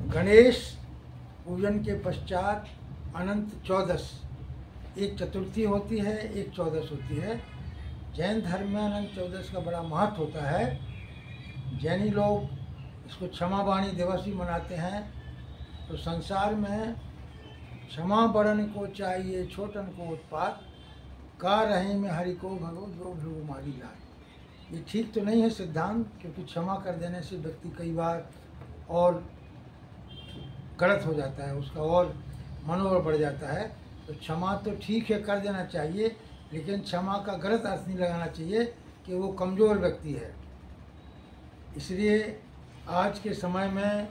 गणेश पूजन के पश्चात अनंत चौदस, एक चतुर्थी होती है, एक चौदस होती है। जैन धर्म में अनंत चौदस का बड़ा महत्व होता है। जैनी लोग इसको क्षमावाणी दिवस भी मनाते हैं। तो संसार में क्षमा बड़न को चाहिए छोटन को उत्पात, का रहे में हरि को भगो जो भृगु मारी लाए। ये ठीक तो नहीं है सिद्धांत, क्योंकि क्षमा कर देने से व्यक्ति कई बार और गलत हो जाता है, उसका और मनोबल बढ़ जाता है। तो क्षमा तो ठीक है, कर देना चाहिए, लेकिन क्षमा का गलत अर्थ नहीं लगाना चाहिए कि वो कमज़ोर व्यक्ति है। इसलिए आज के समय में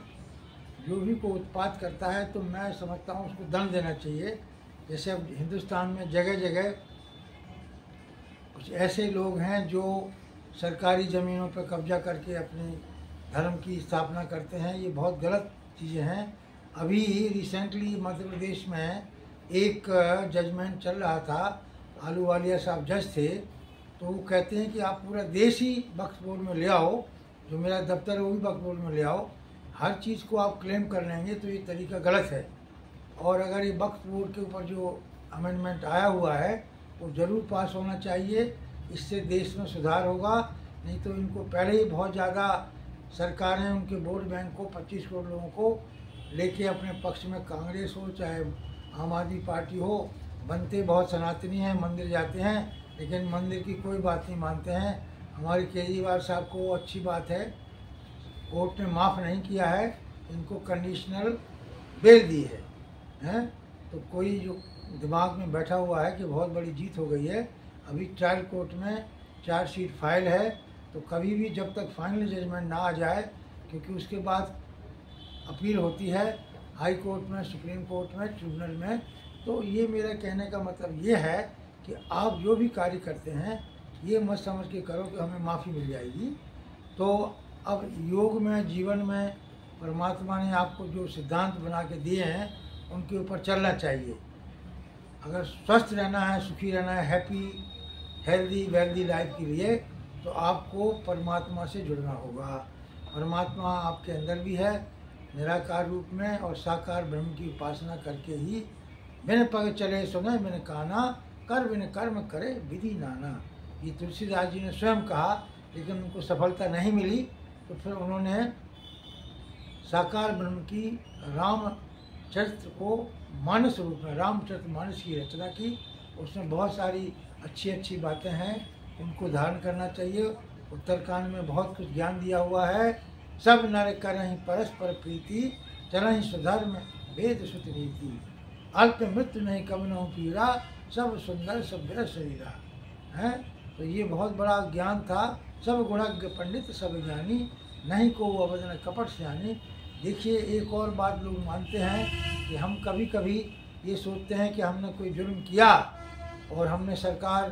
जो भी को उत्पात करता है तो मैं समझता हूँ उसको दंड देना चाहिए। जैसे अब हिंदुस्तान में जगह जगह कुछ ऐसे लोग हैं जो सरकारी ज़मीनों पर कब्जा करके अपनी धर्म की स्थापना करते हैं। ये बहुत गलत चीज़ें हैं। अभी रिसेंटली मध्य प्रदेश में एक जजमेंट चल रहा था, आलूवालिया साहब जज थे, तो वो कहते हैं कि आप पूरा देश ही वक्फ बोर्ड में ले आओ, जो मेरा दफ्तर है वो भी वक्फ बोर्ड में ले आओ। हर चीज़ को आप क्लेम कर लेंगे तो ये तरीका गलत है। और अगर ये वक्फ बोर्ड के ऊपर जो अमेंडमेंट आया हुआ है वो ज़रूर पास होना चाहिए। इससे देश में सुधार होगा। नहीं तो इनको पहले ही बहुत ज़्यादा सरकारें उनके वोट बैंक को 25 करोड़ लोगों को लेके अपने पक्ष में, कांग्रेस हो चाहे आम आदमी पार्टी हो, बनते बहुत सनातनी हैं, मंदिर जाते हैं, लेकिन मंदिर की कोई बात नहीं मानते हैं। हमारे केजरीवाल साहब को अच्छी बात है, कोर्ट ने माफ़ नहीं किया है, इनको कंडीशनल बेल दी है, हैं। तो कोई जो दिमाग में बैठा हुआ है कि बहुत बड़ी जीत हो गई है। अभी ट्रायल कोर्ट में चार्जशीट फाइल है, तो कभी भी जब तक फाइनल जजमेंट ना आ जाए, क्योंकि उसके बाद अपील होती है हाई कोर्ट में, सुप्रीम कोर्ट में, ट्रिब्यूनल में। तो ये मेरा कहने का मतलब ये है कि आप जो भी कार्य करते हैं ये मत समझ के करो कि हमें माफ़ी मिल जाएगी। तो अब योग में, जीवन में परमात्मा ने आपको जो सिद्धांत बना के दिए हैं उनके ऊपर चलना चाहिए। अगर स्वस्थ रहना है, सुखी रहना है, हैप्पी हेल्दी वेल्दी लाइफ के लिए, तो आपको परमात्मा से जुड़ना होगा। परमात्मा आपके अंदर भी है निराकार रूप में, और साकार ब्रह्म की उपासना करके ही बिन पग चले सुने बिन काना, कर बिन कर्म करे विधि नाना। ये तुलसीदास जी ने स्वयं कहा, लेकिन उनको सफलता नहीं मिली। तो फिर उन्होंने साकार ब्रह्म की रामचरित्र को मानस रूप में, रामचरित मानस की रचना की। उसमें बहुत सारी अच्छी अच्छी बातें हैं, उनको धारण करना चाहिए। उत्तरकांड में बहुत कुछ ज्ञान दिया हुआ है। सब नर करहि परस्पर प्रीति, चलहि स्वधर्म वेद सुत रीति। अल्प मृत्यु नहीं कवनहु पीरा, सब सुंदर सब बिरह शरीरा। हैं। तो ये बहुत बड़ा ज्ञान था। सब गुणज्ञ पंडित सब ज्ञानी, नहीं को अवदन कपट सियानी। देखिए, एक और बात लोग मानते हैं कि हम कभी कभी ये सोचते हैं कि हमने कोई जुर्म किया और हमने सरकार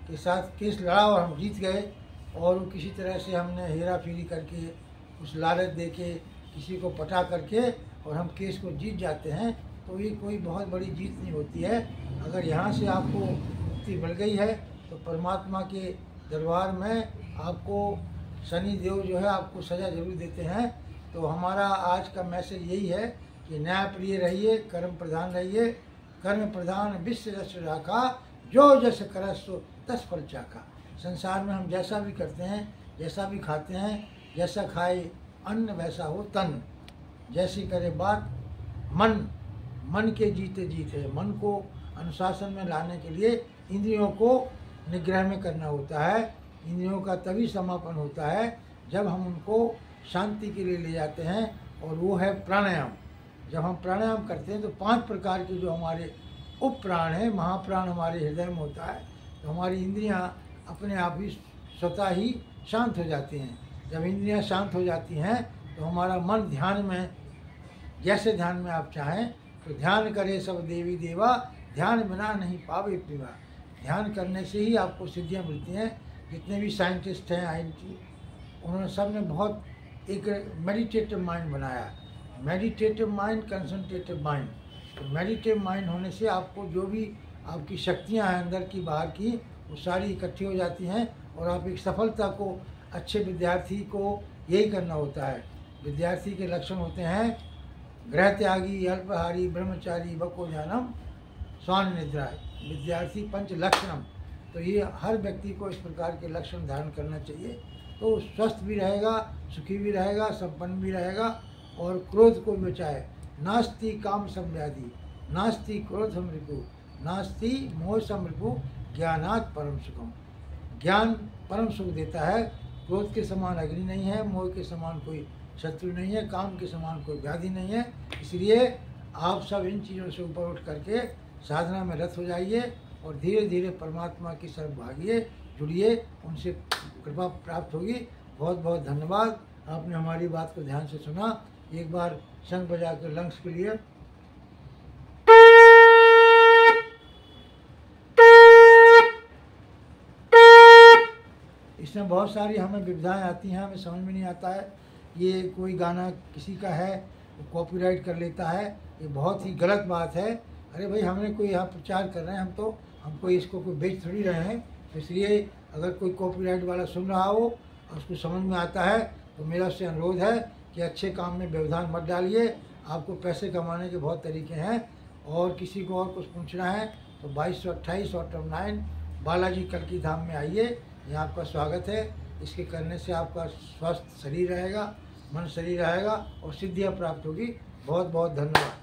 के साथ केस लड़ा और हम जीत गए, और किसी तरह से हमने हेरा फेरी करके, उस लालच दे के, किसी को पटा करके और हम केस को जीत जाते हैं। तो ये कोई बहुत बड़ी जीत नहीं होती है। अगर यहाँ से आपको मुक्ति मिल गई है तो परमात्मा के दरबार में आपको शनि देव जो है आपको सज़ा जरूर देते हैं। तो हमारा आज का मैसेज यही है कि न्याय प्रिय रहिए, कर्म प्रधान रहिए। कर्म प्रधान विश्व रस राखा, जो जस करस सो तस फल चाखा। संसार में हम जैसा भी करते हैं, जैसा भी खाते हैं, जैसा खाए अन्न वैसा हो तन। जैसी करे बात मन, मन के जीते जीते। मन को अनुशासन में लाने के लिए इंद्रियों को निग्रह में करना होता है। इंद्रियों का तभी समापन होता है जब हम उनको शांति के लिए ले जाते हैं, और वो है प्राणायाम। जब हम प्राणायाम करते हैं तो 5 प्रकार के जो हमारे उप प्राण हैं, महाप्राण हमारे हृदय में होता है, तो हमारी इंद्रियां अपने आप ही स्वतः ही शांत हो जाती हैं। जब इंद्रियां शांत हो जाती हैं तो हमारा मन ध्यान में, जैसे ध्यान में आप चाहें, तो ध्यान करे सब देवी देवा, ध्यान बिना नहीं पावे पिवा। ध्यान करने से ही आपको सिद्धियां मिलती हैं। जितने भी साइंटिस्ट हैं, उन्होंने सब ने बहुत एक मेडिटेटिव माइंड बनाया। Meditative mind, concentrative mind. तो मेडिटेटिव माइंड होने से आपको जो भी आपकी शक्तियां हैं अंदर की बाहर की, वो सारी इकट्ठी हो जाती हैं, और आप एक सफलता को, अच्छे विद्यार्थी को यही करना होता है। विद्यार्थी के लक्षण होते हैं गृह त्यागी, अल्पहारी, ब्रह्मचारी, बकोजानम, स्वान निद्राय, विद्यार्थी पंच लक्षणम। तो ये हर व्यक्ति को इस प्रकार के लक्षण धारण करना चाहिए, तो स्वस्थ भी रहेगा, सुखी भी रहेगा, संपन्न भी रहेगा और क्रोध को भी बचाए। नास्ति काम संव्याधि, नास्ति क्रोध समृपु, नास्ति मोह समृपु, ज्ञानात् परम सुखम। ज्ञान परम सुख देता है। क्रोध के समान अग्नि नहीं है, मोह के समान कोई शत्रु नहीं है, काम के समान कोई व्याधि नहीं है। इसलिए आप सब इन चीज़ों से ऊपर उठ करके साधना में रत हो जाइए और धीरे धीरे परमात्मा की तरफ भागिए, जुड़िए, उनसे कृपा प्राप्त होगी। बहुत बहुत धन्यवाद, आपने हमारी बात को ध्यान से सुना। एक बार शंख बजा कर लंग्स के लिए। इसमें बहुत सारी हमें विविधाएं आती हैं, हमें समझ में नहीं आता है। ये कोई गाना किसी का है, कॉपीराइट कर लेता है, ये बहुत ही गलत बात है। अरे भाई, हमने कोई यहाँ प्रचार कर रहे हैं, हमको इसको कोई बेच थोड़ी रहे हैं। तो इसलिए अगर कोई कॉपीराइट वाला सुन रहा हो और उसको समझ में आता है तो मेरा उससे अनुरोध है कि अच्छे काम में व्यवधान मत डालिए। आपको पैसे कमाने के बहुत तरीके हैं। और किसी को और कुछ पूछना है तो 2228 ऑटम 9 बालाजी कल्की धाम में आइए, यहाँ आपका स्वागत है। इसके करने से आपका स्वस्थ शरीर रहेगा, मन शरीर रहेगा और सिद्धियाँ प्राप्त होगी। बहुत बहुत धन्यवाद।